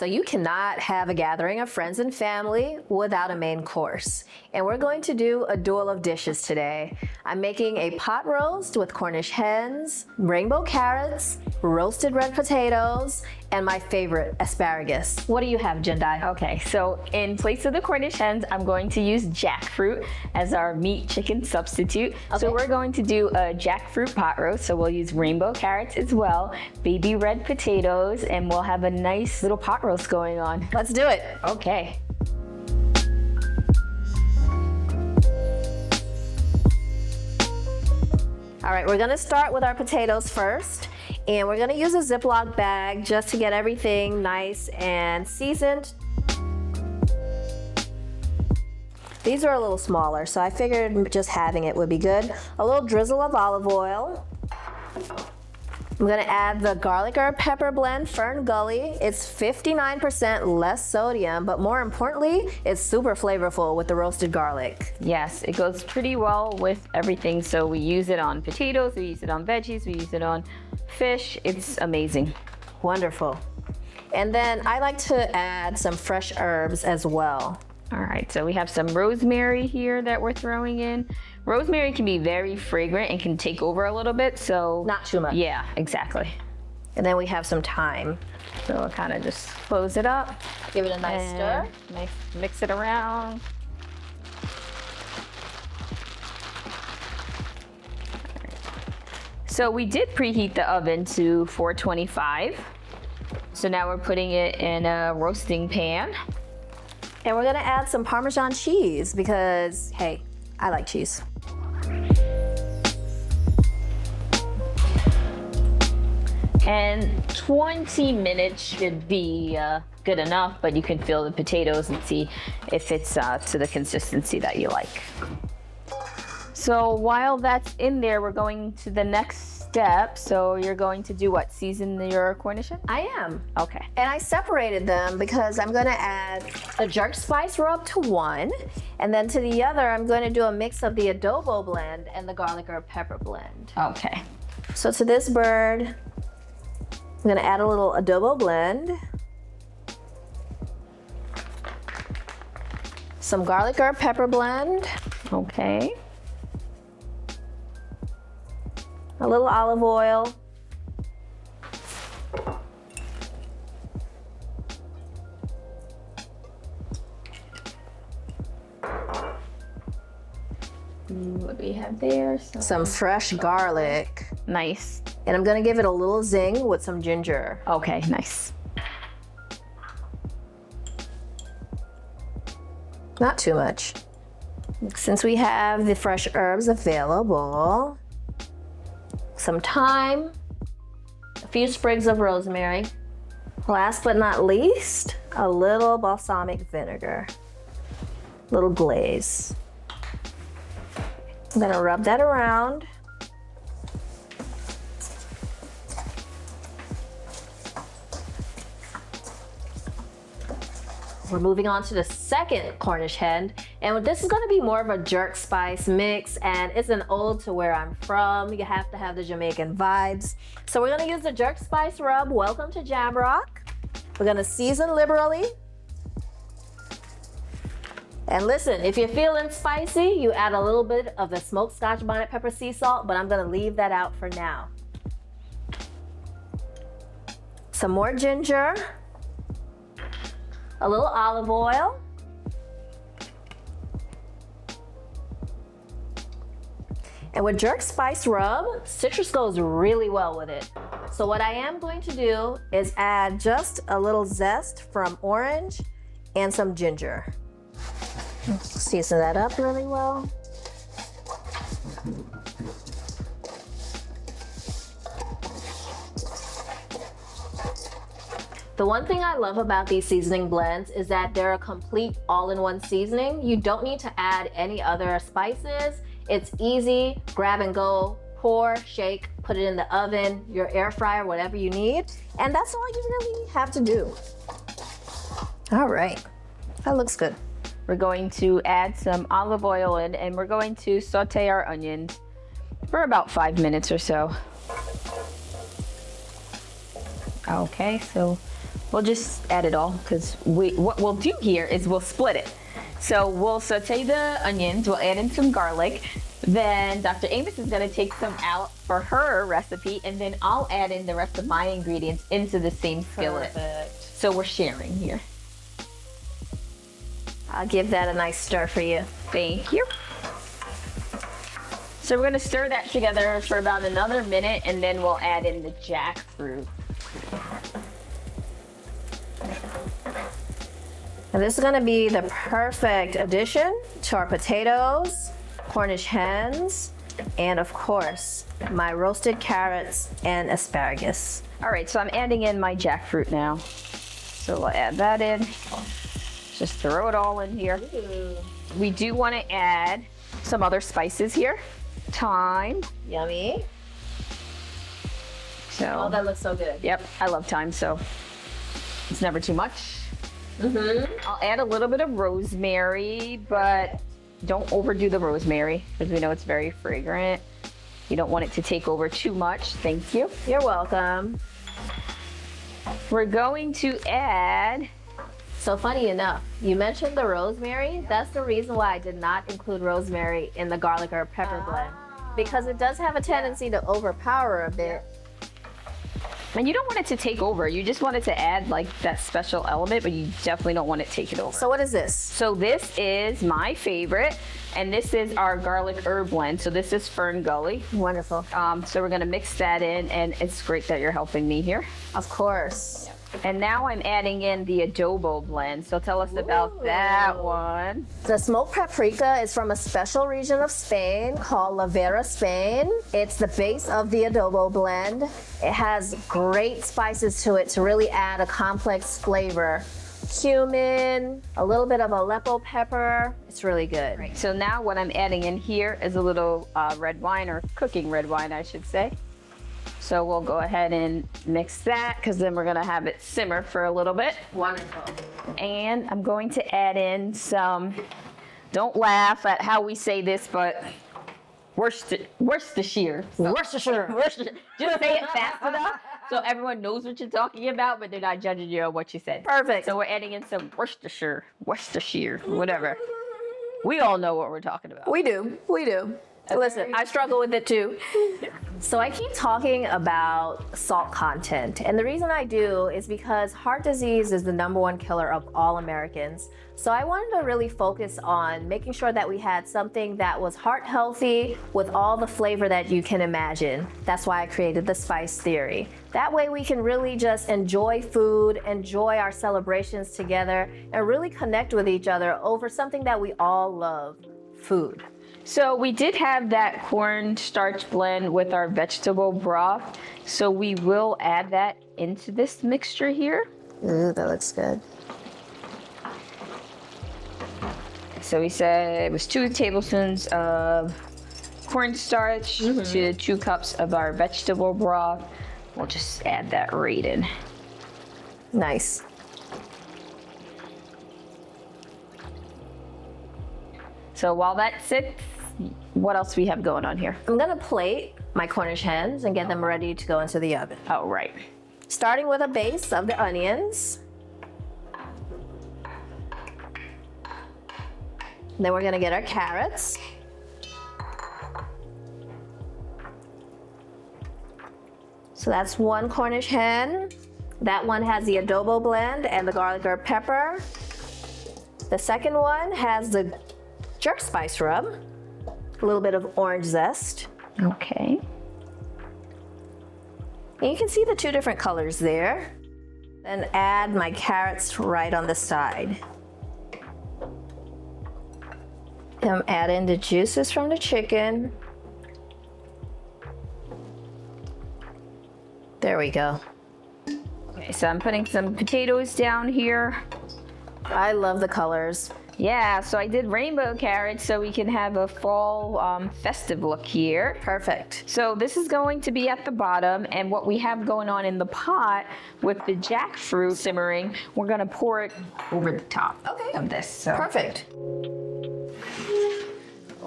So you cannot have a gathering of friends and family without a main course. And we're going to do a duel of dishes today. I'm making a pot roast with Cornish hens, rainbow carrots, roasted red potatoes, and my favorite, asparagus. What do you have, Jendai? Okay, so in place of the Cornish hens, I'm going to use jackfruit as our meat chicken substitute. Okay. So we're going to do a jackfruit pot roast. So we'll use rainbow carrots as well, baby red potatoes, and we'll have a nice little pot roast going on. Let's do it. Okay. All right, we're gonna start with our potatoes first, and we're gonna use a Ziploc bag just to get everything nice and seasoned. These are a little smaller, so I figured just having it would be good. A little drizzle of olive oil. I'm gonna add the garlic herb pepper blend, Fern Gully. It's 59% less sodium, but more importantly, it's super flavorful with the roasted garlic. Yes, it goes pretty well with everything. So we use it on potatoes, we use it on veggies, we use it on fish. It's amazing. Wonderful. And then I like to add some fresh herbs as well. All right, so we have some rosemary here that we're throwing in. Rosemary can be very fragrant and can take over a little bit, so. Not too much. Yeah, exactly. And then we have some thyme. So we'll kind of just close it up. Give it a nice stir. Mix it around. So we did preheat the oven to 425. So now we're putting it in a roasting pan. And we're gonna add some Parmesan cheese because, hey, I like cheese. And 20 minutes should be good enough, but you can feel the potatoes and see if it's to the consistency that you like. So while that's in there, we're going to the next step. So you're going to do what? Season your Cornish hen? I am. Okay. And I separated them because I'm gonna add the jerk spice rub to one, and then to the other, I'm gonna do a mix of the adobo blend and the garlic herb pepper blend. Okay. So to this bird, I'm gonna add a little adobo blend, some garlic herb pepper blend, Okay. a little olive oil, What do we have there? some fresh garlic, Nice. and I'm gonna give it a little zing with some ginger. Okay, nice. Not too much. Since we have the fresh herbs available, some thyme, a few sprigs of rosemary. Last but not least, a little balsamic vinegar, little glaze. I'm gonna rub that around. We're moving on to the second Cornish hen, and this is gonna be more of a jerk spice mix, and it's an ode to where I'm from. You have to have the Jamaican vibes. So we're gonna use the jerk spice rub, welcome to Jamrock. We're gonna season liberally. And listen, if you're feeling spicy, you add a little bit of the smoked Scotch bonnet pepper sea salt, but I'm gonna leave that out for now. Some more ginger. A little olive oil. And with jerk spice rub, citrus goes really well with it. So what I am going to do is add just a little zest from orange and some ginger. Season that up really well. The one thing I love about these seasoning blends is that they're a complete all-in-one seasoning. You don't need to add any other spices. It's easy, grab and go, pour, shake, put it in the oven, your air fryer, whatever you need. And that's all you really have to do. All right, that looks good. We're going to add some olive oil in, and we're going to saute our onions for about 5 minutes or so. Okay, so We'll just add it all because what we'll do here is we'll split it. So we'll saute the onions, we'll add in some garlic. Then Dr. Amos is gonna take some out for her recipe, and then I'll add in the rest of my ingredients into the same skillet. Perfect. So we're sharing here. I'll give that a nice stir for you. Thank you. So we're gonna stir that together for about another minute, and then we'll add in the jackfruit. And this is gonna be the perfect addition to our potatoes, Cornish hens, and of course, my roasted carrots and asparagus. All right, so I'm adding in my jackfruit now. So we'll add that in. Just throw it all in here. Ooh. We do want to add some other spices here. Thyme. Yummy. So, Oh, that looks so good. yep, I love thyme, so it's never too much. I'll add a little bit of rosemary, but don't overdo the rosemary because we know it's very fragrant. You don't want it to take over too much. Thank you. You're welcome. We're going to add, So funny enough, you mentioned the rosemary. That's the reason why I did not include rosemary in the garlic or pepper blend, because it does have a tendency to overpower a bit. and you don't want it to take over. You just want it to add like that special element, but you definitely don't want it to take it over. So what is this? So this is my favorite, and this is our garlic herb blend. So this is Fern Gully. Wonderful. So we're gonna mix that in, and it's great that you're helping me here. Of course. And now I'm adding in the adobo blend. So tell us about that one. The smoked paprika is from a special region of Spain called La Vera, Spain. It's the base of the adobo blend. It has great spices to it to really add a complex flavor. Cumin, a little bit of Aleppo pepper. It's really good. Right. So now what I'm adding in here is a little red wine, or cooking red wine, I should say. So we'll go ahead and mix that, because then we're gonna have it simmer for a little bit. Wonderful. And I'm going to add in some, don't laugh at how we say this, but Worcestershire. Worcestershire. Worcestershire. Just say it fast enough so everyone knows what you're talking about, but they're not judging you on what you said. Perfect. So we're adding in some Worcestershire, whatever. We all know what we're talking about. We do. Listen, I struggle with it too. So I keep talking about salt content. And the reason I do is because heart disease is the #1 killer of all Americans. So I wanted to really focus on making sure that we had something that was heart healthy with all the flavor that you can imagine. That's why I created the spice theory. That way we can really just enjoy food, enjoy our celebrations together, and really connect with each other over something that we all love, food. So we did have that cornstarch blend with our vegetable broth. So we will add that into this mixture here. Ooh, that looks good. So we said it was 2 tablespoons of cornstarch to 2 cups of our vegetable broth. We'll just add that right in. Nice. So while that sits, what else we have going on here? I'm gonna plate my Cornish hens and get them ready to go into the oven. Oh, right. Starting with a base of the onions. Then we're gonna get our carrots. So that's 1 Cornish hen. That one has the adobo blend and the garlic herb pepper. The second one has the jerk spice rub, a little bit of orange zest. Okay. And you can see the 2 different colors there. Then add my carrots right on the side. Then add in the juices from the chicken. There we go. Okay, so I'm putting some potatoes down here. I love the colors. Yeah, so I did rainbow carrots so we can have a fall festive look here. Perfect. So this is going to be at the bottom, and what we have going on in the pot with the jackfruit simmering, we're gonna pour it over the top of this. So. Perfect.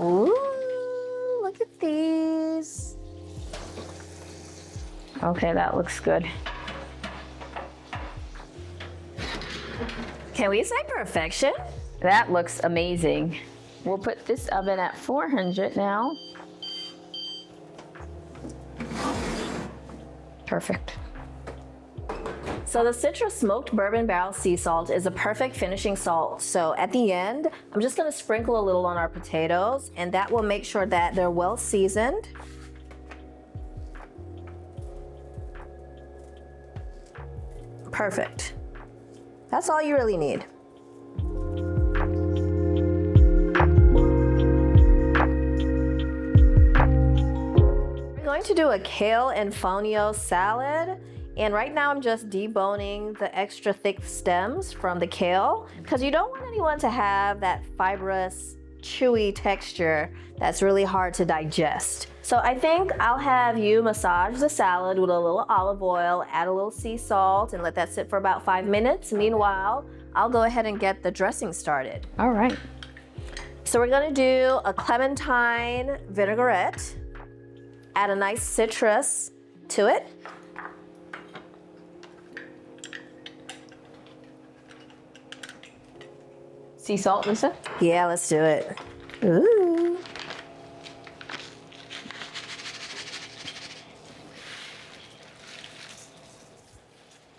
Ooh, look at these. Okay, that looks good. Can we say perfection? That looks amazing. We'll put this oven at 400 now. Perfect. So the citrus smoked bourbon barrel sea salt is a perfect finishing salt. So at the end, I'm just gonna sprinkle a little on our potatoes, and that will make sure that they're well seasoned. Perfect. That's all you really need. We're going to do a kale and fonio salad. And right now I'm just deboning the extra thick stems from the kale because you don't want anyone to have that fibrous, chewy texture that's really hard to digest. So I think I'll have you massage the salad with a little olive oil, add a little sea salt, and let that sit for about 5 minutes. Meanwhile, I'll go ahead and get the dressing started. All right. So we're gonna do a clementine vinaigrette, add a nice citrus to it. Sea salt, Lisa? Yeah, let's do it. Ooh.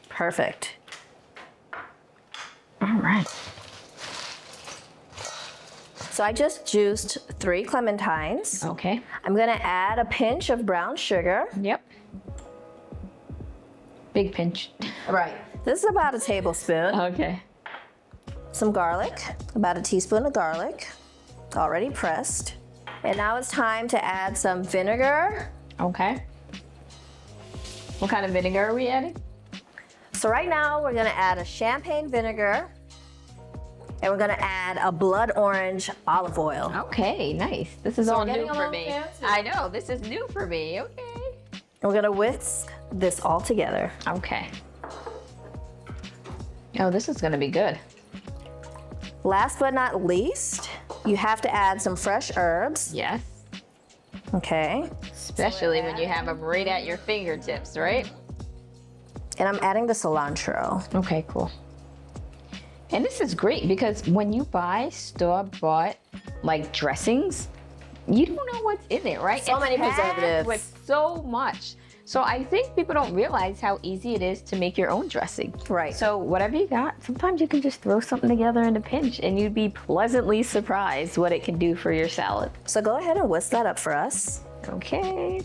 Perfect. All right. So I just juiced 3 clementines. Okay. I'm gonna add a pinch of brown sugar. Yep. Big pinch. Right. This is about a tablespoon. Okay. Some garlic, about a teaspoon of garlic, already pressed. And now it's time to add some vinegar. Okay. What kind of vinegar are we adding? So right now we're gonna add a champagne vinegar, and we're gonna add a blood orange olive oil. Okay, nice. This is So all we're getting new a for little me. fancy. I know, this is new for me. Okay. And we're gonna whisk this all together. Okay. Oh, this is gonna be good. Last but not least, you have to add some fresh herbs. Yes. Okay. Especially when you have them right at your fingertips, right? And I'm adding the cilantro. Okay, cool. And this is great because when you buy store-bought like dressings, you don't know what's in it, right? So many packed preservatives. with so much. So I think people don't realize how easy it is to make your own dressing. Right. So whatever you got, sometimes you can just throw something together in a pinch and you'd be pleasantly surprised what it can do for your salad. So go ahead and whisk that up for us. Okay.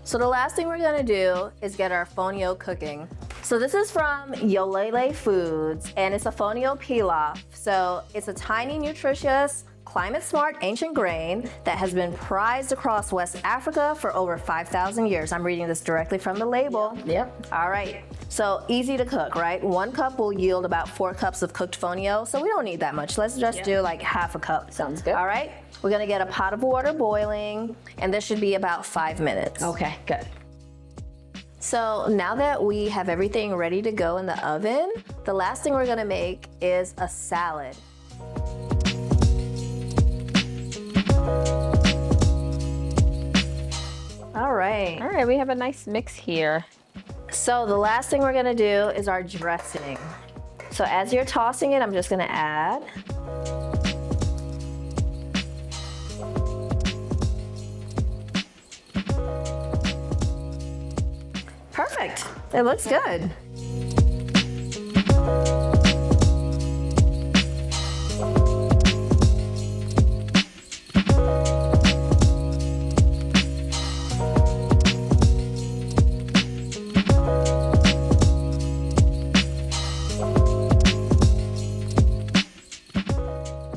So the last thing we're gonna do is get our fonio cooking. So this is from Yolele Foods, and it's a fonio pilaf. So it's a tiny, nutritious, climate-smart ancient grain that has been prized across West Africa for over 5,000 years. I'm reading this directly from the label. Yep. All right, so easy to cook, right? 1 cup will yield about 4 cups of cooked fonio, so we don't need that much. Let's just do like half a cup. Sounds good. All right, we're gonna get a pot of water boiling, and this should be about 5 minutes. Okay, good. So now that we have everything ready to go in the oven, the last thing we're gonna make is a salad. All right. All right, we have a nice mix here. So the last thing we're gonna do is our dressing. So as you're tossing it, I'm just gonna add. Perfect. It looks good.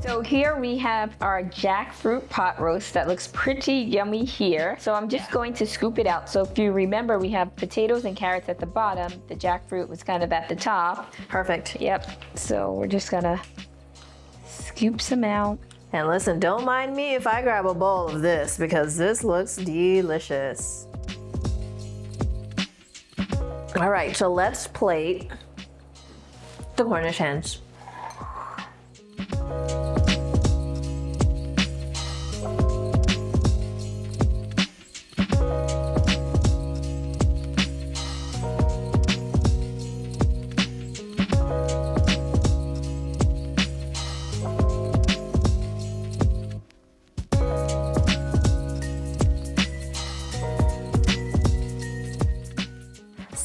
So here we have our jackfruit pot roast that looks pretty yummy here. So I'm just going to scoop it out. So if you remember, we have potatoes and carrots at the bottom. The jackfruit was kind of at the top. Perfect. Yep. So we're just gonna scoop some out. And listen, don't mind me if I grab a bowl of this because this looks delicious. All right, so let's plate the Cornish hens.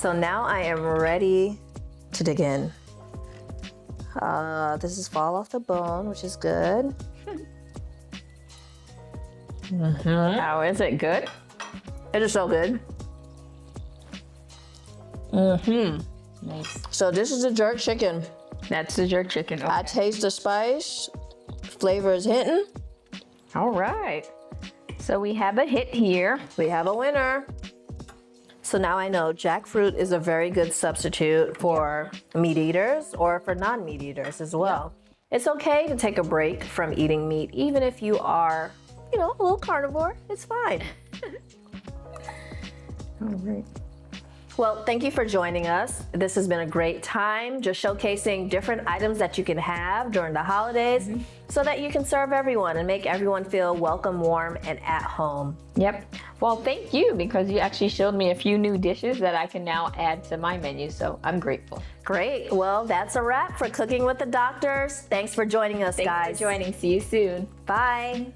So now I am ready to dig in. This is fall off the bone, which is good. How is it? Good? It is so good. Nice. So this is the jerk chicken. That's the jerk chicken. Okay. I taste the spice. Flavor is hitting. All right. So we have a hit here. We have a winner. So now I know jackfruit is a very good substitute for meat eaters or for non-meat eaters as well. It's okay to take a break from eating meat, even if you are, a little carnivore. It's fine. All right. Well, thank you for joining us. This has been a great time, just showcasing different items that you can have during the holidays so that you can serve everyone and make everyone feel welcome, warm, and at home. Yep. Well, thank you, because you actually showed me a few new dishes that I can now add to my menu, so I'm grateful. Great. Well, that's a wrap for Cooking with the Doctors. Thanks for joining us, guys. Thanks for joining. See you soon. Bye.